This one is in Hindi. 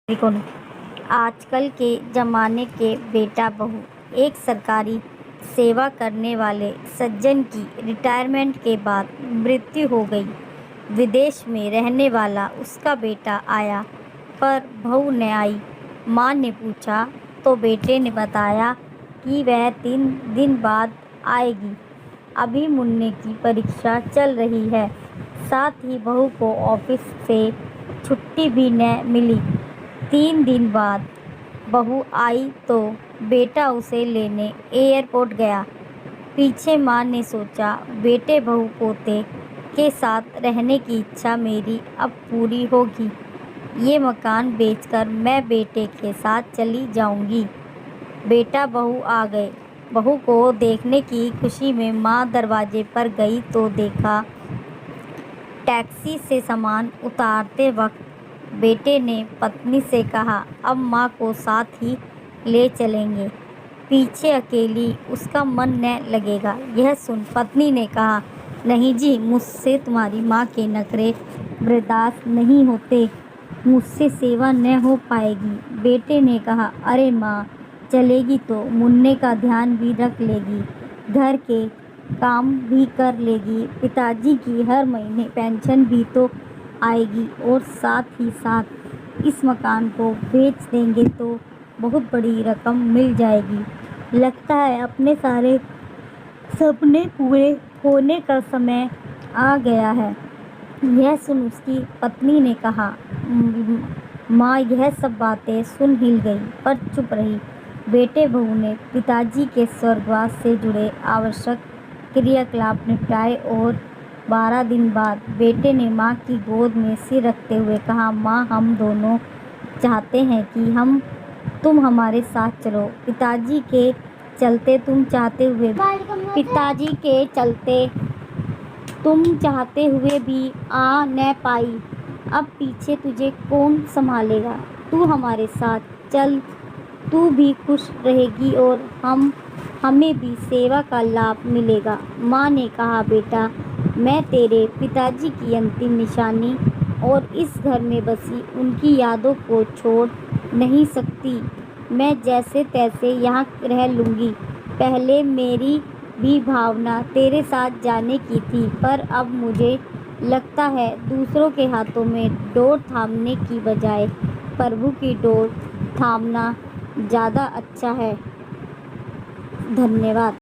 देखो ना, आजकल के ज़माने के बेटा बहू। एक सरकारी सेवा करने वाले सज्जन की रिटायरमेंट के बाद मृत्यु हो गई। विदेश में रहने वाला उसका बेटा आया, पर बहू न आई। माँ ने पूछा तो बेटे ने बताया कि वह 3 दिन बाद आएगी। अभी मुन्ने की परीक्षा चल रही है। साथ ही बहू को ऑफिस से छुट्टी भी न मिली। 3 दिन बाद बहू आई तो बेटा उसे लेने एयरपोर्ट गया। पीछे माँ ने सोचा, बेटे बहू पोते के साथ रहने की इच्छा मेरी अब पूरी होगी। ये मकान बेचकर मैं बेटे के साथ चली जाऊंगी। बेटा बहू आ गए। बहू को देखने की खुशी में माँ दरवाजे पर गई तो देखा, टैक्सी से सामान उतारते वक्त बेटे ने पत्नी से कहा, अब माँ को साथ ही ले चलेंगे। पीछे अकेली उसका मन न लगेगा। यह सुन पत्नी ने कहा, नहीं जी, मुझसे तुम्हारी माँ के नखरे बर्दाश्त नहीं होते। मुझसे सेवा न हो पाएगी। बेटे ने कहा, अरे माँ, चलेगी तो मुन्ने का ध्यान भी रख लेगी, घर के काम भी कर लेगी, पिताजी की हर महीने पेंशन भी तो आएगी, और साथ ही साथ इस मकान को बेच देंगे तो बहुत बड़ी रकम मिल जाएगी। लगता है अपने सारे सपने पूरे होने का समय आ गया है। यह सुन उसकी पत्नी ने कहा, माँ यह सब बातें सुन हिल गई पर चुप रही। बेटे बहू ने पिताजी के स्वर्गवास से जुड़े आवश्यक क्रियाकलाप निपटाए और 12 दिन बाद बेटे ने माँ की गोद में सिर रखते हुए कहा, माँ, हम दोनों चाहते हैं कि तुम हमारे साथ चलो। पिताजी के चलते तुम चाहते हुए भी आ न पाई। अब पीछे तुझे कौन संभालेगा? तू हमारे साथ चल, तू भी खुश रहेगी और हमें भी सेवा का लाभ मिलेगा। माँ ने कहा, बेटा, मैं तेरे पिताजी की अंतिम निशानी और इस घर में बसी उनकी यादों को छोड़ नहीं सकती। मैं जैसे तैसे यहाँ रह लूँगी। पहले मेरी भी भावना तेरे साथ जाने की थी, पर अब मुझे लगता है दूसरों के हाथों में डोर थामने की बजाय प्रभु की डोर थामना ज़्यादा अच्छा है। धन्यवाद।